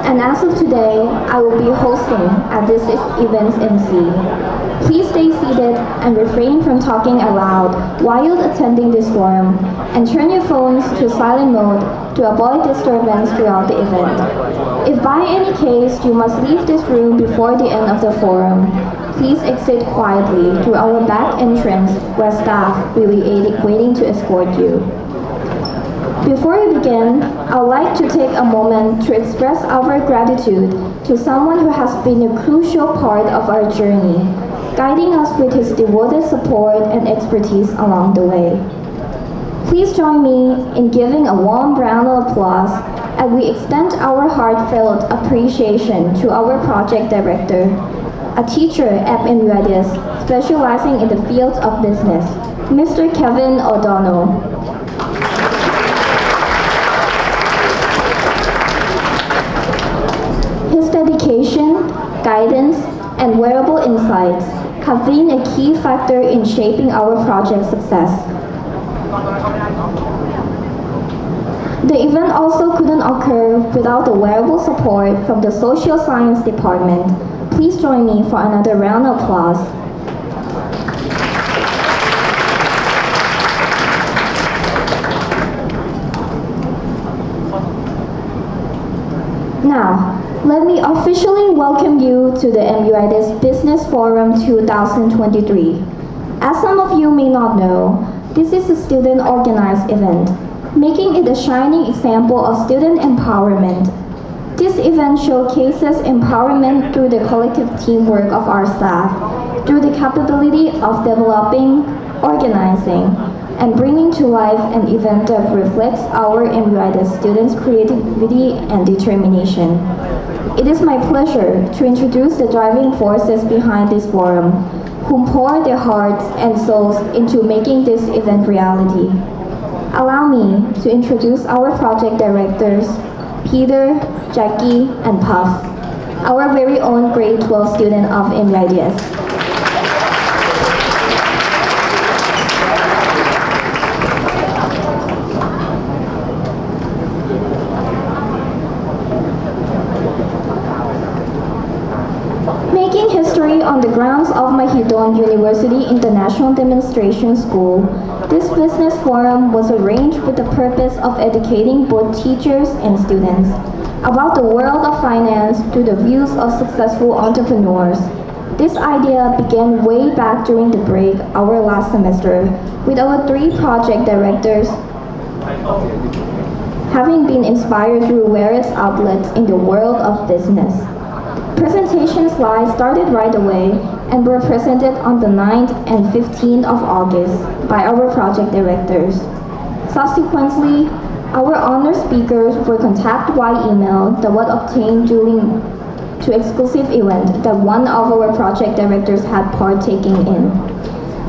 and as of today, I will be hosting at this event's MC. Please stay seated and refrain from talking aloud while attending this forum, and turn your phones to silent mode to avoid disturbance throughout the event. If by any case you must leave this room before the end of the forum, please exit quietly through our back entrance where staff will be waiting to escort you. Before we begin, I would like to take a moment to express our gratitude to someone who has been a crucial part of our journey, guiding us with his devoted support and expertise along the way. Please join me in giving a warm round of applause as we extend our heartfelt appreciation to our project director, a teacher at MUIDS specializing in the field of business, Mr. Kevin O'Donnell. His dedication, guidance, and wearable insights have been a key factor in shaping our project's success. The event also couldn't occur without the wearable support from the Social Science Department. Please join me for another round of applause. Now, let me officially welcome you to the MUIDS Business Forum 2023. As some of you may not know, this is a student-organized event, making it a shining example of student empowerment. This event showcases empowerment through the collective teamwork of our staff, through the capability of developing, organizing, and bringing to life an event that reflects our MUIDS students' creativity and determination. It is my pleasure to introduce the driving forces behind this forum, who pour their hearts and souls into making this event reality. Allow me to introduce our project directors, Peter, Jackie, and Puff, our very own grade 12 student of MUIDS. Making history on the grounds of Mahidol University International Demonstration School, this business forum was arranged with the purpose of educating both teachers and students about the world of finance through the views of successful entrepreneurs. This idea began way back during the break our last semester with our 3 project directors having been inspired through various outlets in the world of business. Presentation slides started right away and were presented on the 9th and 15th of August by our project directors. Subsequently, our honor speakers were contacted by email that was obtained during to exclusive event that one of our project directors had partaken in.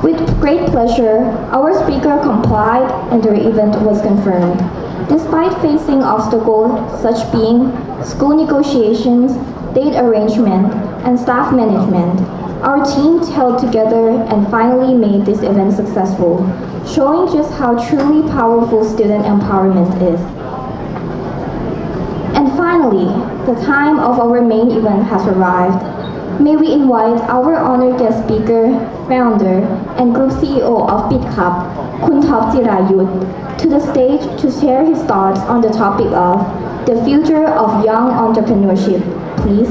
With great pleasure, our speaker complied and their event was confirmed. Despite facing obstacles such being school negotiations, date arrangement, and staff management, our team held together and finally made this event successful, showing just how truly powerful student empowerment is. And finally, the time of our main event has arrived. May we invite our honored guest speaker, founder, and group CEO of Photoclub, Kun Topp Jirayut, to the stage to share his thoughts on the topic of the future of young entrepreneurship. Please.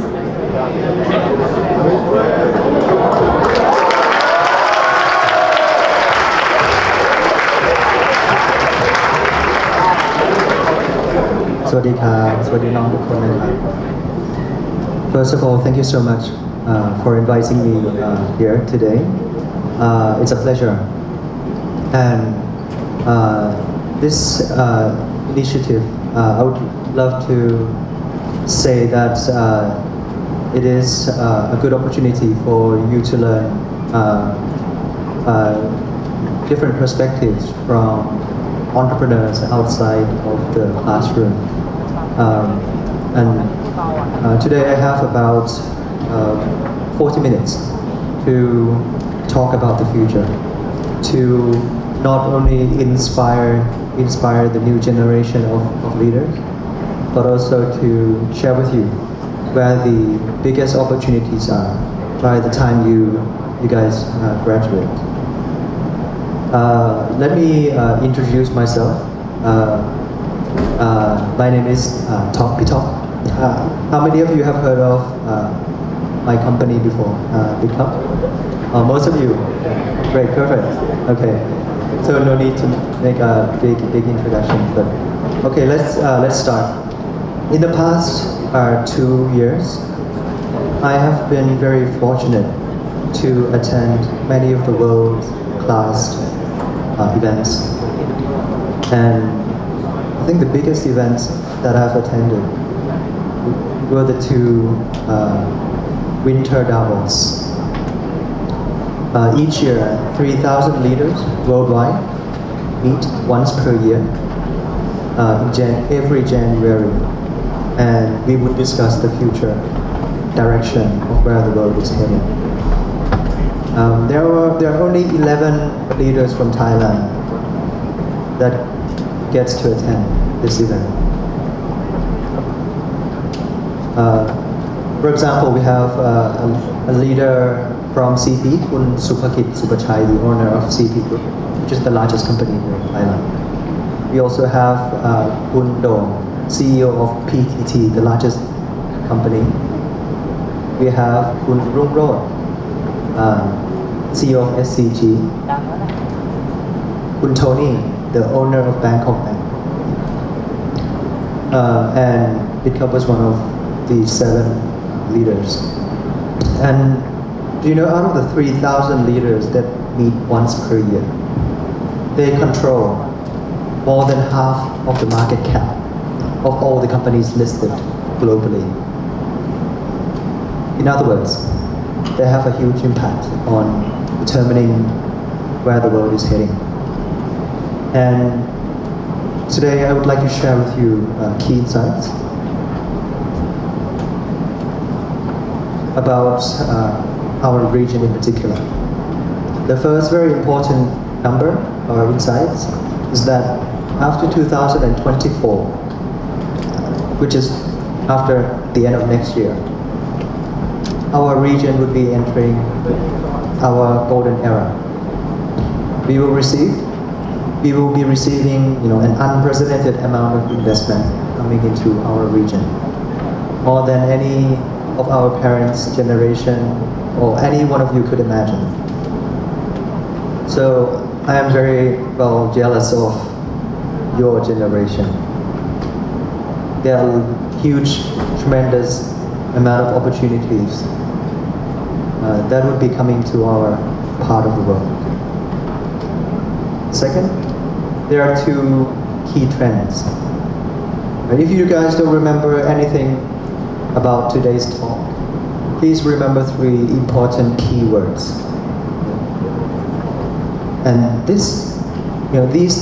First of all, thank you so much for inviting me here today. It's a pleasure. And this initiative, I would love to say that it is a good opportunity for you to learn different perspectives from entrepreneurs outside of the classroom. Today I have about 40 minutes to talk about the future, to not only inspire the new generation of leaders, but also to share with you where the biggest opportunities are by the time you guys graduate. Let me introduce myself. My name is Topp. How many of you have heard of my company before, Photoclub? Most of you. Great, perfect. Okay, so no need to make a big introduction, but okay, let's start. In the past 2 years, I have been very fortunate to attend many of the world-class events, and I think the biggest events that I've attended were the two Winter Davos. Each year, 3,000 leaders worldwide meet once per year every January, and we would discuss the future direction of where the world is heading. There are only 11 leaders from Thailand that gets to attend this event. For example, we have a leader from CP, Kun Supakit Supachai, the owner of CP Group, which is the largest company here in Thailand. We also have Kun Dong, CEO of PTT, the largest company. We have Kun Rungrod, CEO of SCG. Kun Tony, the owner of Bangkok Bank. And Photoclub was one of the 7 leaders. And do you know, out of the 3,000 leaders that meet once per year, they control more than half of the market cap of all the companies listed globally. In other words, they have a huge impact on determining where the world is heading. And today I would like to share with you key insights about our region in particular. The first very important number or insights is that after 2024, which is after the end of next year, our region would be entering our golden era. We will be receiving, an unprecedented amount of investment coming into our region, more than any of our parents' generation or any one of you could imagine. So I am very jealous of your generation. There are huge, tremendous amount of opportunities that would be coming to our part of the world. Second, there are 2 key trends. And if you guys don't remember anything about today's talk, please remember 3 important keywords. And these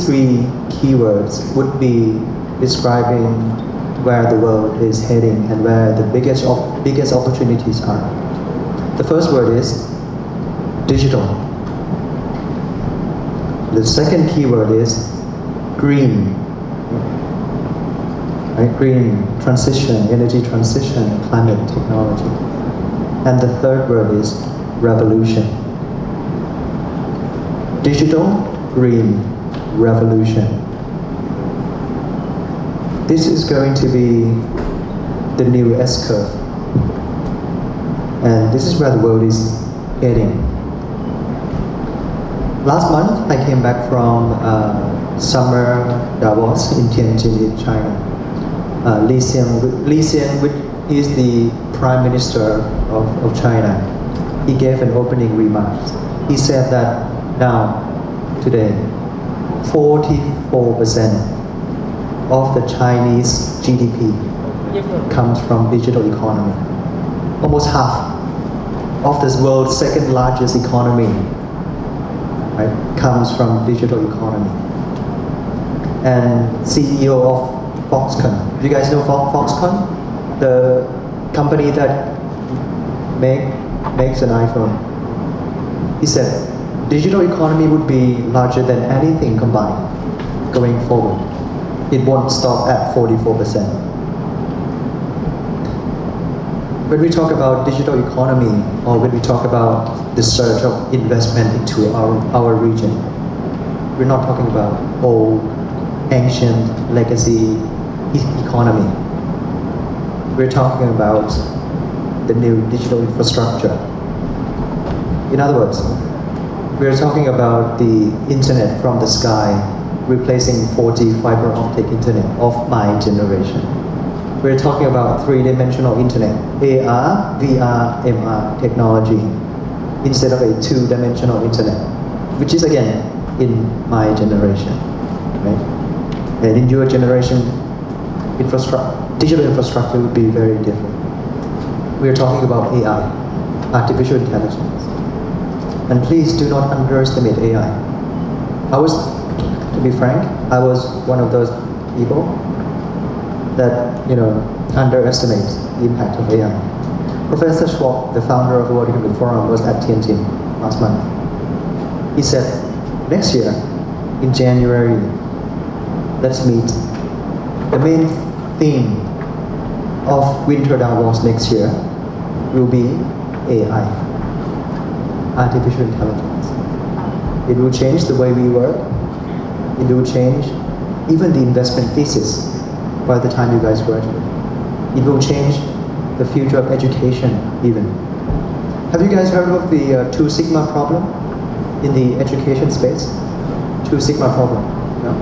3 keywords would be describing where the world is heading and where the biggest opportunities are. The first word is digital. The second keyword is green. Right? Green transition, energy transition, climate technology. And the third word is revolution. Digital, green, revolution. This is going to be the new S-curve. And this is where the world is heading. Last month, I came back from summer Davos in Tianjin in China. Li Xian, which is the Prime Minister of China, he gave an opening remark. He said that now, today, 44% of the Chinese GDP comes from digital economy. Almost half of this world's second largest economy, right, comes from digital economy. And CEO of Foxconn. Do you guys know Foxconn? The company that makes an iPhone. He said, digital economy would be larger than anything combined going forward. It won't stop at 44%. when we talk about digital economy or when we talk about the surge of investment into our region, we're not talking about old, ancient, legacy economy. We're talking about the new digital infrastructure. In other words, we're talking about the internet from the sky replacing 4G fiber optic internet of my generation. We're talking about three-dimensional internet, AR, VR, MR technology, instead of a two-dimensional internet, which is again in my generation, right? And in your generation, digital infrastructure would be very different. We're talking about AI, artificial intelligence. And please do not underestimate AI. To be frank, I was one of those people that underestimates the impact of AI. Professor Schwab, the founder of the World Economic Forum, was at Tianjin last month. He said, next year, in January, let's meet. The main theme of Winter Davos next year will be AI, artificial intelligence. It will change the way we work. It will change even the investment thesis by the time you guys graduate. It will change the future of education even. Have you guys heard of the 2 Sigma problem in the education space? 2 Sigma problem, no?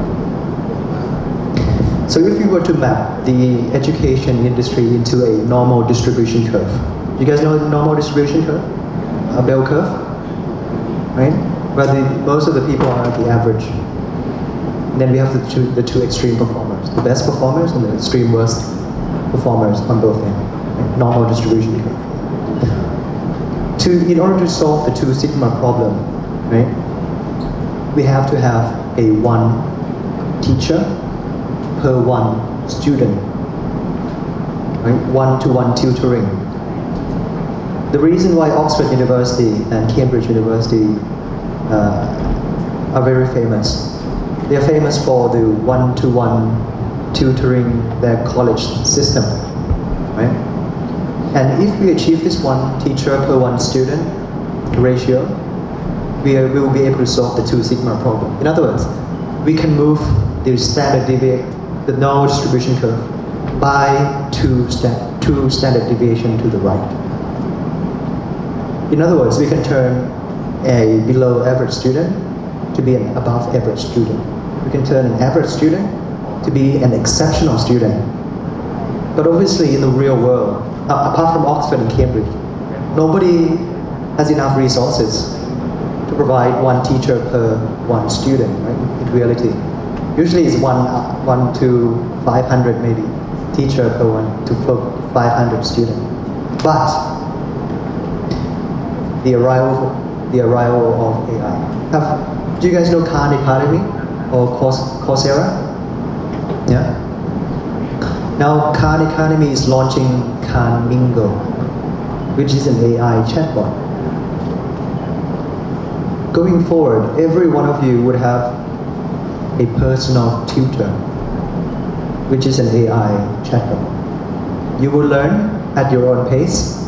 So if you were to map the education industry into a normal distribution curve, you guys know the normal distribution curve? A bell curve, right? Where most of the people are at the average. And then we have the two extreme performers, the best performers and the extreme worst performers on both ends, right? Normal distribution curve. In order to solve the 2 Sigma problem, right, we have to have a 1 teacher per 1 student, right? 1-to-1 tutoring. The reason why Oxford University and Cambridge University are very famous. They are famous for the 1-to-1 tutoring their college system, right? And if we achieve this 1 teacher per 1 student ratio, we will be able to solve the 2 Sigma problem. In other words, we can move the normal distribution curve by 2 standard deviation to the right. In other words, we can turn a below average student to be an above average student. We can turn an average student to be an exceptional student. But obviously in the real world, apart from Oxford and Cambridge, nobody has enough resources to provide 1 teacher per 1 student, right? In reality. Usually it's 1 to 500 maybe, teacher per 1 to 500 student. But the arrival of AI. Do you guys know Khan Academy or Coursera? Yeah? Now Khan Academy is launching Khan Mingo, which is an AI chatbot. Going forward, every one of you would have a personal tutor, which is an AI chatbot. You will learn at your own pace.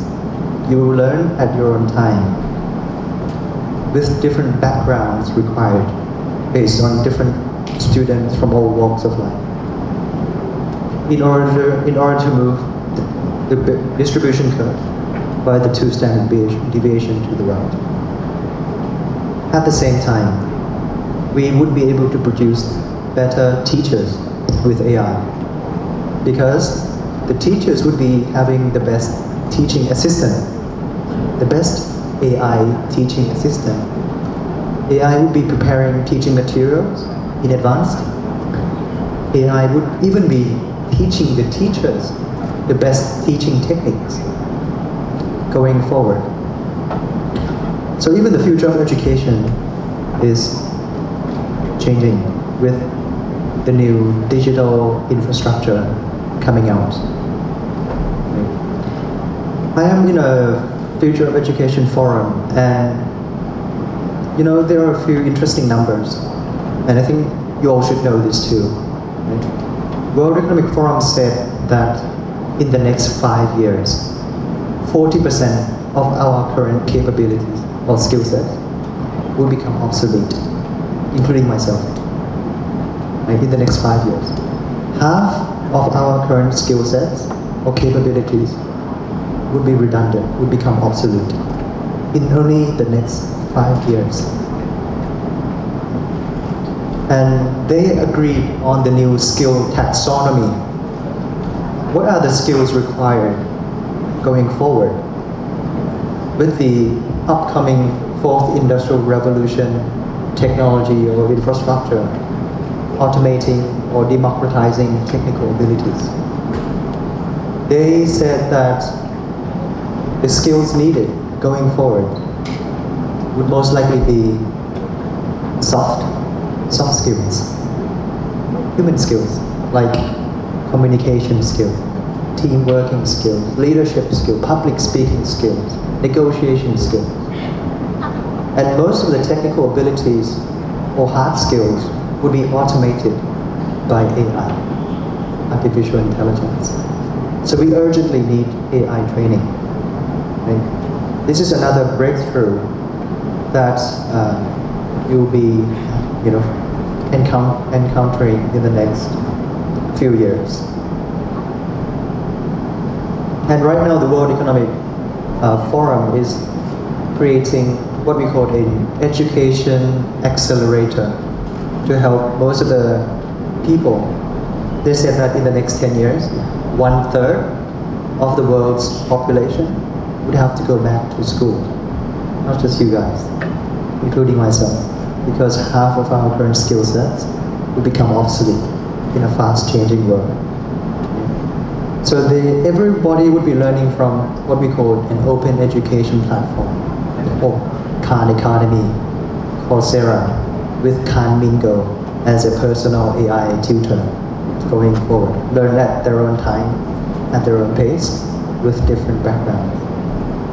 You will learn at your own time, with different backgrounds required, based on different students from all walks of life. In order to move the distribution curve by the 2 standard deviation to the right. At the same time, we would be able to produce better teachers with AI, because the teachers would be having the best teaching assistant, the best AI teaching assistant. AI would be preparing teaching materials in advance. AI would even be teaching the teachers the best teaching techniques going forward. So even the future of education is changing with the new digital infrastructure coming out. I am in a Future of Education forum, and there are a few interesting numbers, and I think you all should know this too. Right? World Economic Forum said that in the next 5 years, 40% of our current capabilities or skill sets will become obsolete, including myself, right, in the next 5 years. Half of our current skill sets or capabilities would be redundant, would become obsolete in only the next 5 years. And they agreed on the new skill taxonomy. What are the skills required going forward? With the upcoming fourth industrial revolution, technology or infrastructure, automating or democratizing technical abilities. They said that the skills needed going forward would most likely be soft skills, human skills like communication skills, team working skills, leadership skills, public speaking skills, negotiation skills. And most of the technical abilities or hard skills would be automated by AI, artificial intelligence. So we urgently need AI training. Right? This is another breakthrough that you'll be, encountering in the next few years. And right now, the World Economic Forum is creating what we call an education accelerator to help most of the people. They said that in the next 10 years, 1/3 of the world's population would have to go back to school. Not just you guys, including myself, because half of our current skill sets will become obsolete in a fast-changing world. So everybody would be learning from what we call an open education platform, or Khan Academy, Coursera, with Khan Mingo as a personal AI tutor going forward. Learn at their own time, at their own pace, with different backgrounds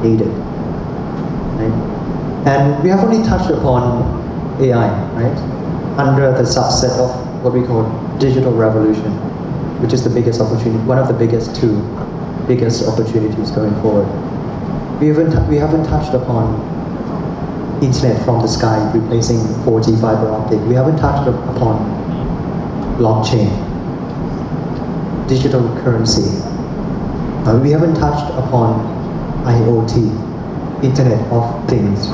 needed. Right? And we have only touched upon AI, right? Under the subset of what we call digital revolution, which is the biggest opportunity, one of the biggest opportunities going forward. We haven't touched upon internet from the sky replacing 4G fiber optic. We haven't touched upon blockchain, digital currency. We haven't touched upon IoT, Internet of Things,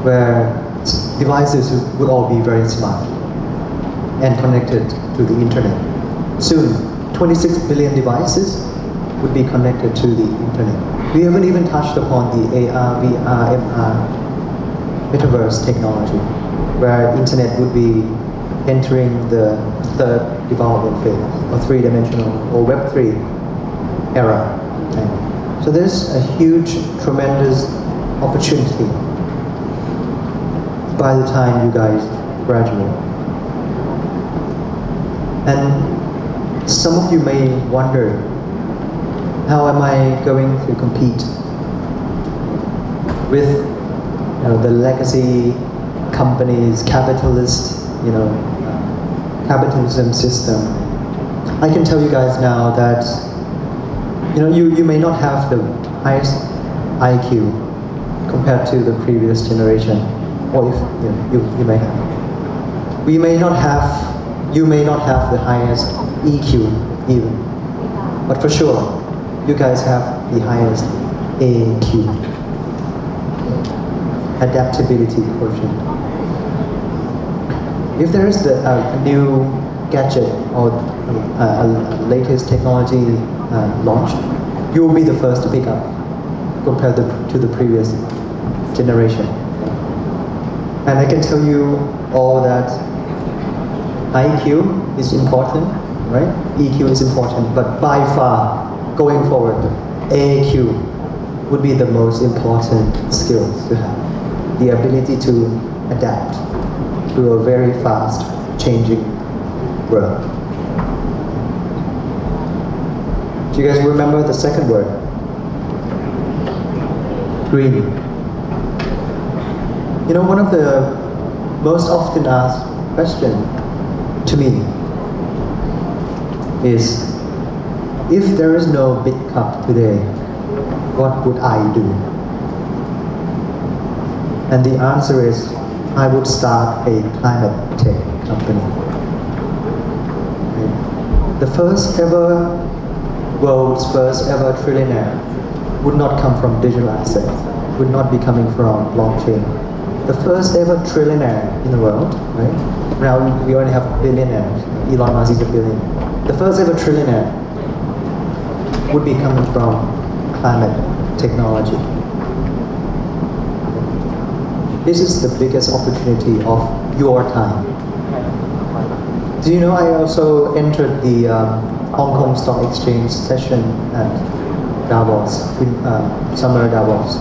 where devices would all be very smart and connected to the internet. Soon, 26 billion devices would be connected to the internet. We haven't even touched upon the AR, VR, MR, metaverse technology, where internet would be entering the third development phase, or three-dimensional, or Web3 era. Okay. So there's a huge, tremendous opportunity by the time you guys graduate. And some of you may wonder, how am I going to compete with the legacy companies, capitalism system? I can tell you guys now that you may not have the highest IQ compared to the previous generation, or if you may have. You may not have the highest EQ even, but for sure, you guys have the highest AQ, adaptability quotient. If there is a new gadget or a latest technology launched, you will be the first to pick up compared to the previous generation. And I can tell you all that IQ is important, right? EQ is important, but by far, going forward, AQ would be the most important skills to have. The ability to adapt to a very fast changing world. Do you guys remember the second word? Green. One of the most often asked questions to me is, if there is no big cup today, what would I do? And the answer is, I would start a climate tech company. Okay. The world's first ever trillionaire would not come from digital assets, would not be coming from blockchain. The first ever trillionaire in the world, right? Now we only have billionaires. Elon Musk is a billionaire. The first ever trillionaire would be coming from climate technology. This is the biggest opportunity of your time. Do you know I also entered the Hong Kong Stock Exchange session at Davos, summer Davos.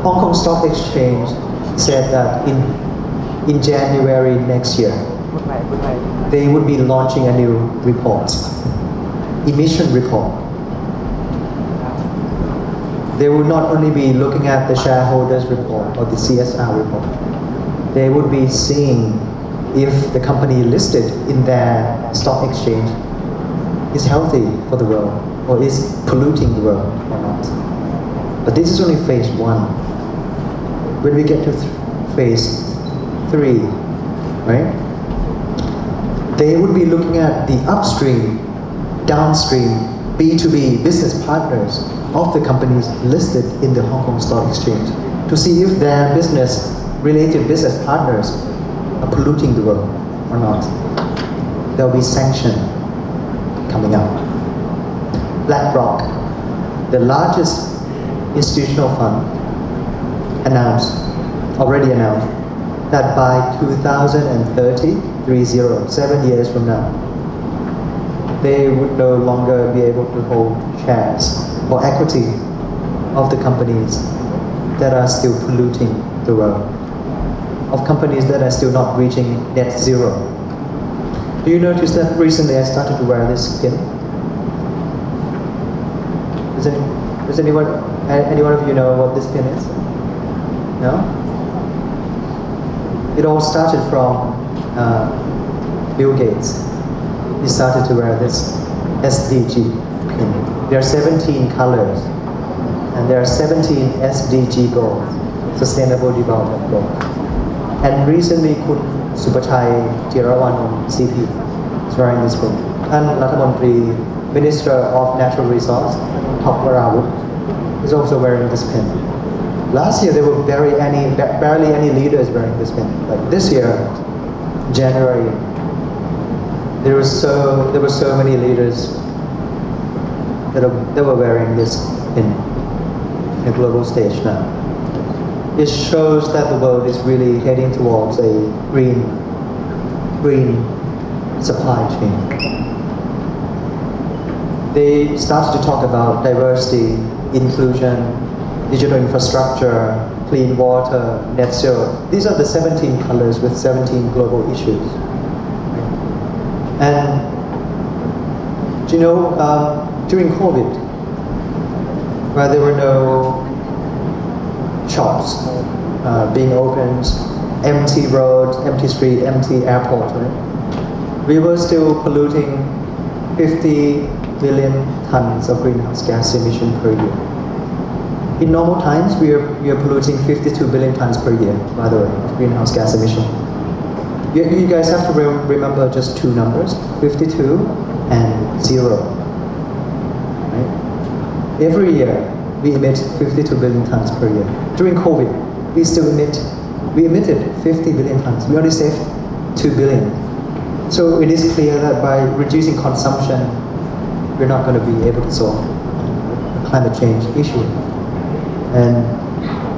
Hong Kong Stock Exchange said that in January next year, they would be launching a new report, emission report. They would not only be looking at the shareholders report or the CSR report, they would be seeing if the company listed in their stock exchange is healthy for the world or is polluting the world or not. But this is only phase 1. When we get to phase 3, right? They would be looking at the upstream, downstream, B2B business partners of the companies listed in the Hong Kong Stock Exchange to see if their related business partners are polluting the world or not. There will be sanction coming up. BlackRock, the largest institutional fund, already announced that by 2030, 7 years from now, they would no longer be able to hold shares or equity of the companies that are still polluting the world, of companies that are still not reaching net zero. Do you notice that recently I started to wear this pin? Does anyone of you know what this pin is? No? It all started from Bill Gates. He started to wear this SDG pin. There are 17 colors, and there are 17 SDG goals, Sustainable Development Goals. And recently, Jirayut CP is wearing this pin. And Lathamontri, Minister of Natural Resource, Topp is also wearing this pin. Last year, there were barely any leaders wearing this pin. Like this year, January, there were so many leaders that were wearing this in a global stage now. It shows that the world is really heading towards a green supply chain. They started to talk about diversity, inclusion, digital infrastructure, clean water, net zero. These are the 17 colors with 17 global issues. And do you know, during COVID, where there were no shops being opened, empty roads, empty street, empty airport, right? We were still polluting 50 billion tons of greenhouse gas emission per year. In normal times, we are polluting 52 billion tons per year, by the way, of greenhouse gas emission. You guys have to remember just two numbers, 52 and 0. Right? Every year, we emit 52 billion tons per year. During COVID, we emitted 50 billion tons. We only saved 2 billion. So it is clear that by reducing consumption, we're not going to be able to solve the climate change issue. And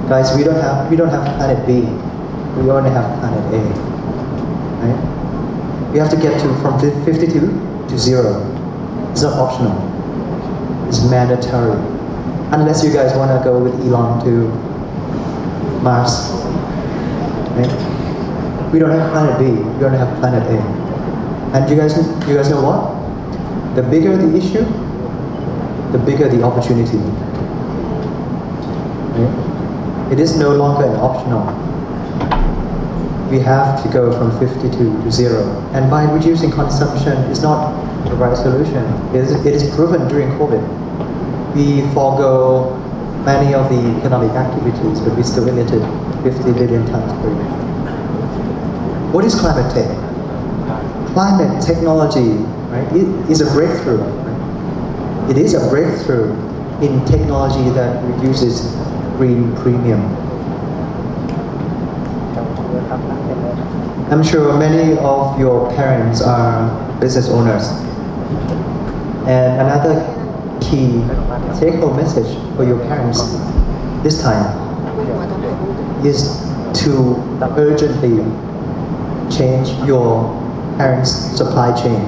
guys, we don't have planet B. We only have planet A. Right? We have to get from 52 to 0. It's not optional. It's mandatory. Unless you guys want to go with Elon to Mars. Right? We don't have planet B. We only have planet A. And you guys know what? The bigger the issue, the bigger the opportunity. Right? It is no longer an optional. We have to go from 52 to 0. And by reducing consumption is not the right solution. It is proven during COVID. we forego many of the economic activities, but we still emitted 50 billion tons per year. What is climate tech? Climate technology, right, is a breakthrough. Right? It is a breakthrough in technology that reduces green premium. I'm sure many of your parents are business owners. And another key take-home message for your parents this time is to urgently change your parents' supply chain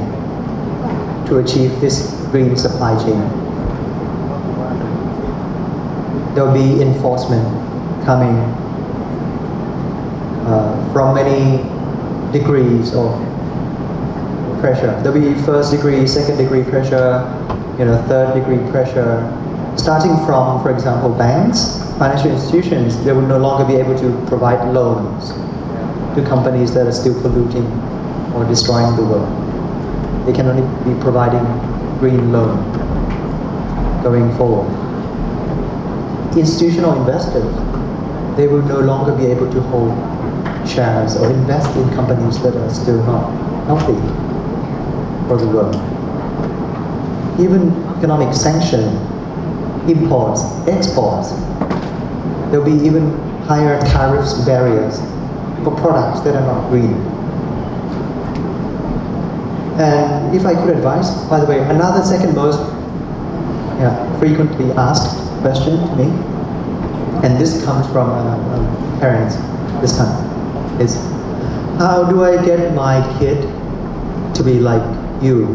to achieve this green supply chain. There will be enforcement coming from many degrees of pressure. There will be first degree, second degree pressure, third degree pressure. Starting from, for example, banks, financial institutions, they will no longer be able to provide loans to companies that are still polluting or destroying the world. They can only be providing green loan going forward. Institutional investors, they will no longer be able to hold shares or invest in companies that are still not healthy for the world. Even economic sanction, imports, exports, there will be even higher tariffs barriers for products that are not green. And if I could advise, by the way, another second most frequently asked question to me, and this comes from parents this time, is how do I get my kid to be like you?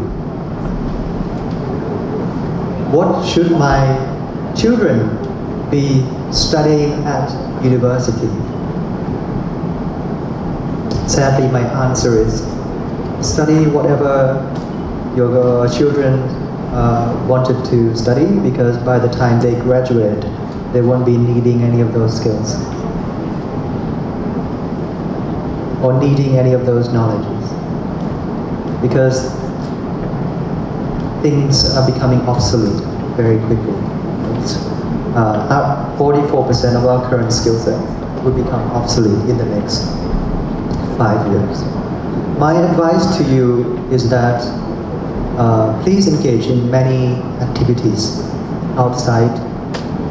What should my children be studying at university? Sadly, my answer is study whatever your children wanted to study, because by the time they graduate, they won't be needing any of those skills or needing any of those knowledges, because things are becoming obsolete very quickly. 44% of our current skill set will become obsolete in the next 5 years. My advice to you is that please engage in many activities outside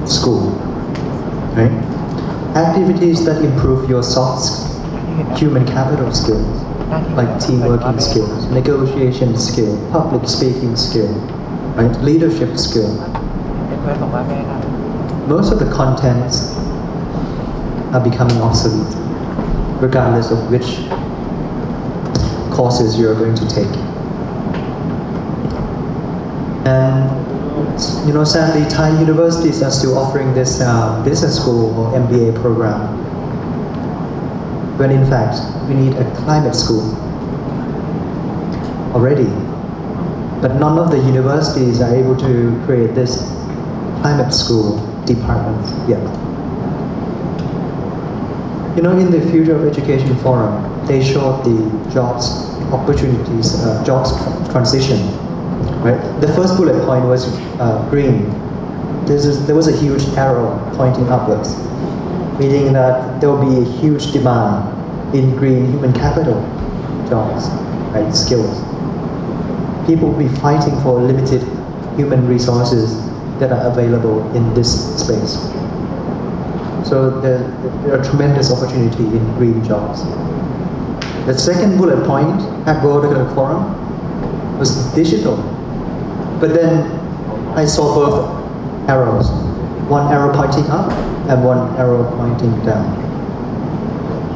school, right? Activities that improve your soft human capital skills, like team working skills, negotiation skill, public speaking skill, right? Leadership skill. Most of the contents are becoming obsolete, regardless of which courses you're going to take. And sadly, Thai universities are still offering this business school or MBA program, when in fact we need a climate school already. But none of the universities are able to create this climate school department yet. In the Future of Education Forum, they showed the jobs opportunities, jobs transition. Right? The first bullet point was green. There was a huge arrow pointing upwards, meaning that there will be a huge demand in green human capital jobs, right? Skills. People will be fighting for limited human resources that are available in this space. So there are tremendous opportunity in green jobs. The second bullet point at World Economic Forum was digital. But then I saw both arrows. One arrow pointing up and one arrow pointing down.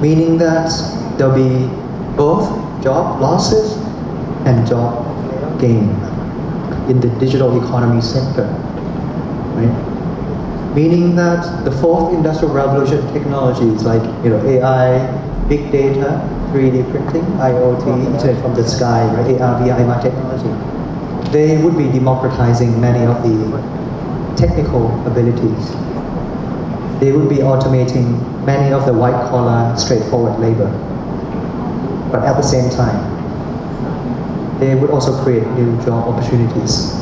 Meaning that there'll be both job losses and job gain in the digital economy sector. Right? Meaning that the fourth industrial revolution technologies like AI, big data, 3D printing, IoT, internet from the sky, right? AR, VR, MR technology, they would be democratizing many of the technical abilities. They would be automating many of the white-collar, straightforward labor. But at the same time, they would also create new job opportunities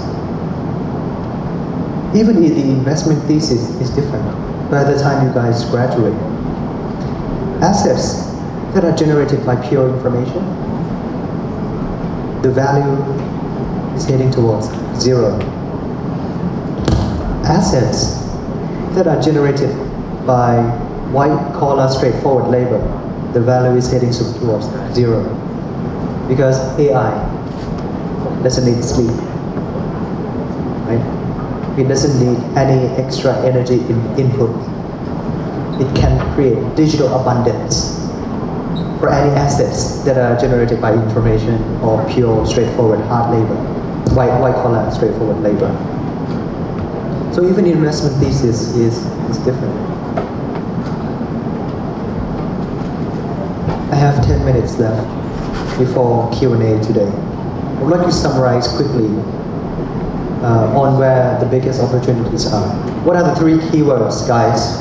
Even if the investment thesis is different by the time you guys graduate. Assets that are generated by pure information, the value is heading towards zero. Assets that are generated by white-collar, straightforward labor, the value is heading towards zero. Because AI doesn't need sleep, right? It doesn't need any extra energy input. It can create digital abundance for any assets that are generated by information or pure, straightforward, hard labor, white-collar, straightforward labor. So even investment thesis is different. I have 10 minutes left before Q&A today. I would like to summarize quickly on where the biggest opportunities are. What are the 3 keywords, guys?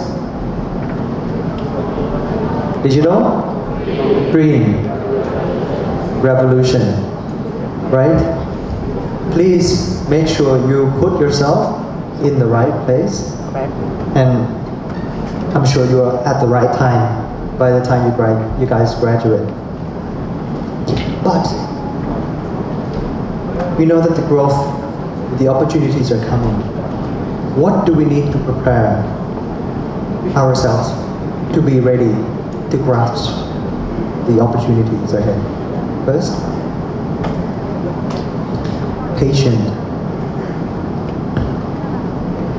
Digital, green, revolution, right? Please make sure you put yourself in the right place, and I'm sure you are at the right time by the time you guys graduate. But we know that the growth, the opportunities are coming. What do we need to prepare ourselves to be ready to grasp the opportunities ahead? First, patient.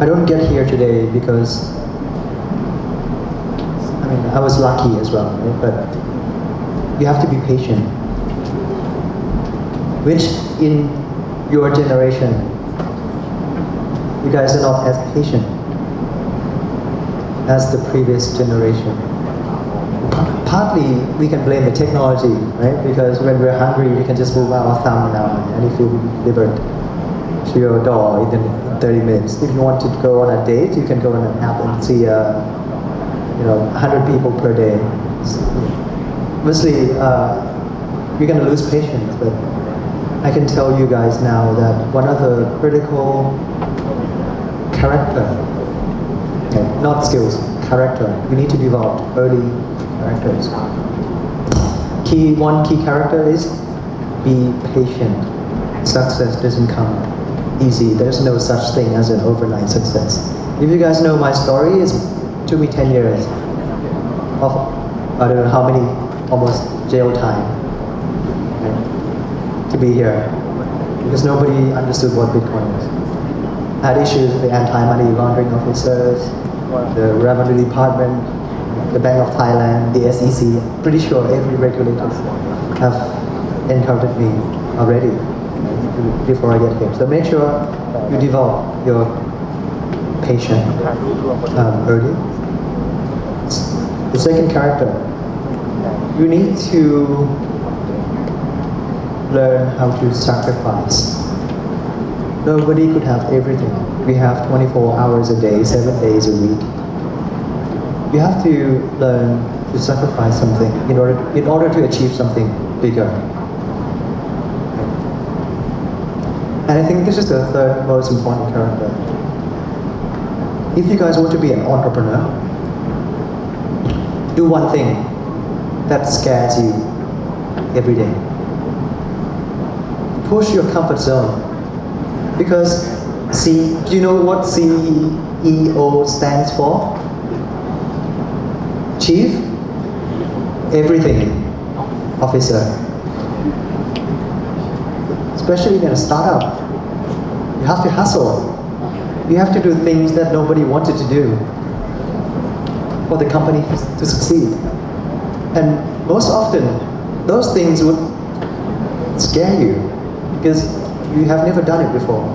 I don't get here today because I was lucky as well, right? But you have to be patient. Which in your generation, you guys are not as patient as the previous generation. Partly we can blame the technology, right? Because when we're hungry, we can just move our thumb now and it will be delivered to your door within 30 minutes. If you want to go on a date, you can go on an app and see 100 people per day. Obviously, you're going to lose patience, but I can tell you guys now that one of the critical character, not skills, character, you need to develop early characters. One key character is be patient. Success doesn't come easy. There's no such thing as an overnight success. If you guys know my story, it took me 10 years of, I don't know how many, almost jail time to be here, because nobody understood what Bitcoin is. I had issues with the anti-money laundering officers, the revenue department, the Bank of Thailand, the SEC. Pretty sure every regulator have encountered me already before I get here. So make sure you develop your patience early. The second character, you need to learn how to sacrifice. Nobody could have everything. We have 24 hours a day, 7 days a week. You have to learn to sacrifice something in order to achieve something bigger. And I think this is the third most important character. If you guys want to be an entrepreneur, do one thing that scares you every day. Push your comfort zone. Because do you know what CEO stands for? Chief Everything Officer. Especially in a startup, you have to hustle. You have to do things that nobody wanted to do for the company to succeed. And most often, those things would scare you because you have never done it before.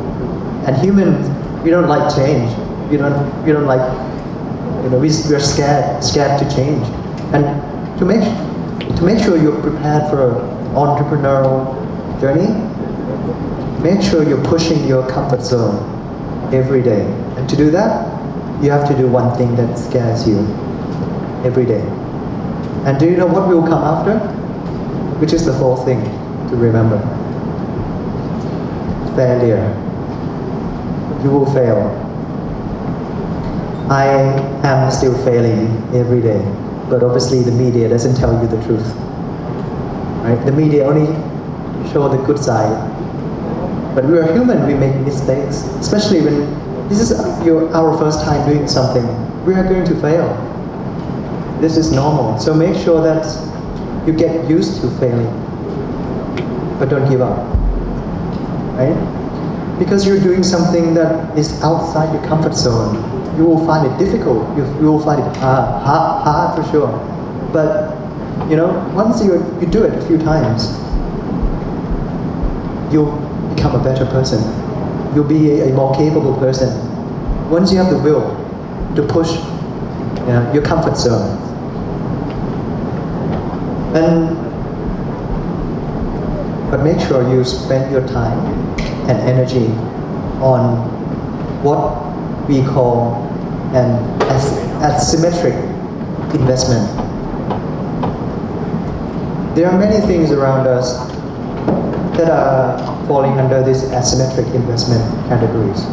And humans, we don't like change. We don't like, we're scared to change. And to make sure you're prepared for an entrepreneurial journey, make sure you're pushing your comfort zone every day. And to do that, you have to do one thing that scares you every day. And do you know what will come after? Which is the fourth thing to remember. Failure. You will fail. I am still failing every day, but obviously the media doesn't tell you the truth. Right? The media only show the good side. But we are human, we make mistakes, especially when this is our first time doing something. We are going to fail. This is normal. So make sure that you get used to failing, but don't give up. Right? Because you're doing something that is outside your comfort zone. You will find it difficult. You will find it hard for sure. But once you do it a few times, you'll become a better person. You'll be a more capable person. Once you have the will to push your comfort zone. But make sure you spend your time and energy on what we call an asymmetric investment. There are many things around us that are falling under these asymmetric investment categories.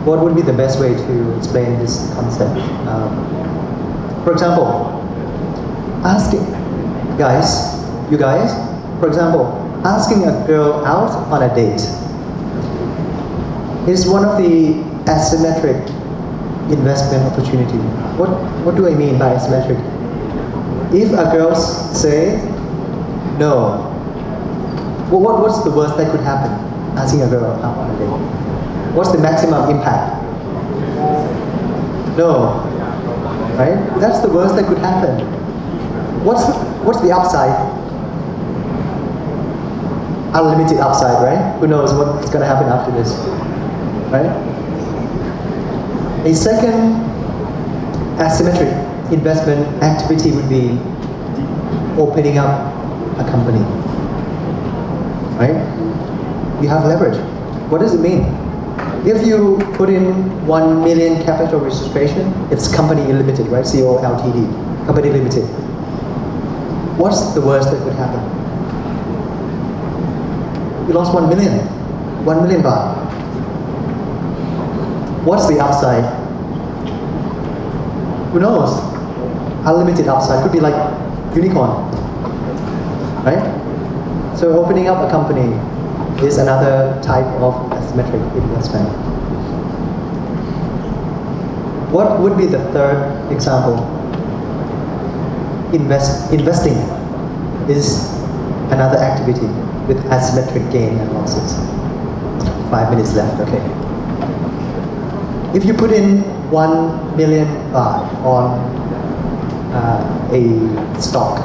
What would be the best way to explain this concept? For example, you guys, for example, asking a girl out on a date is one of the asymmetric investment opportunity. What do I mean by asymmetric? If a girl say no, what's the worst that could happen? Asking a girl out on a date. What's the maximum impact? No, right? That's the worst that could happen. What's the upside? Unlimited upside, right? Who knows what's going to happen after this, right? A second asymmetric investment activity would be opening up a company, right? You have leverage. What does it mean? If you put in 1 million capital registration, it's company limited, right? CO Ltd, company limited. What's the worst that could happen? You lost 1 million. 1 million baht. What's the upside? Who knows? Unlimited upside. Could be like unicorn. Right? So opening up a company is another type of asymmetric investment. What would be the third example? Investing is another activity with asymmetric gain and losses. 5 minutes left, okay. If you put in 1 million baht on a stock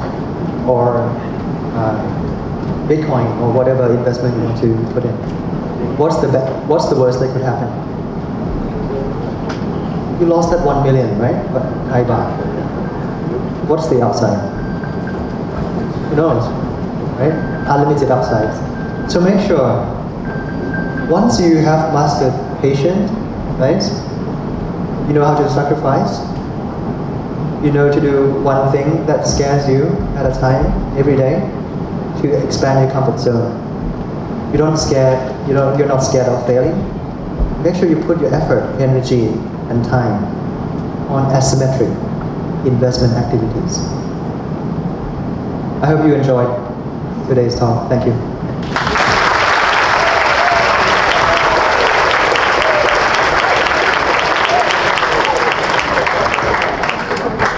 or Bitcoin or whatever investment you want to put in, what's the worst that could happen? You lost that 1 million, right? But Thai baht. What's the upside? Who knows, right? Unlimited upsides. So make sure, once you have mastered patience, right? You know how to sacrifice. You know to do one thing that scares you at a time, every day, to expand your comfort zone. You're not scared of failing. Make sure you put your effort, energy, and time on asymmetric investment activities. I hope you enjoyed today's talk. Thank you.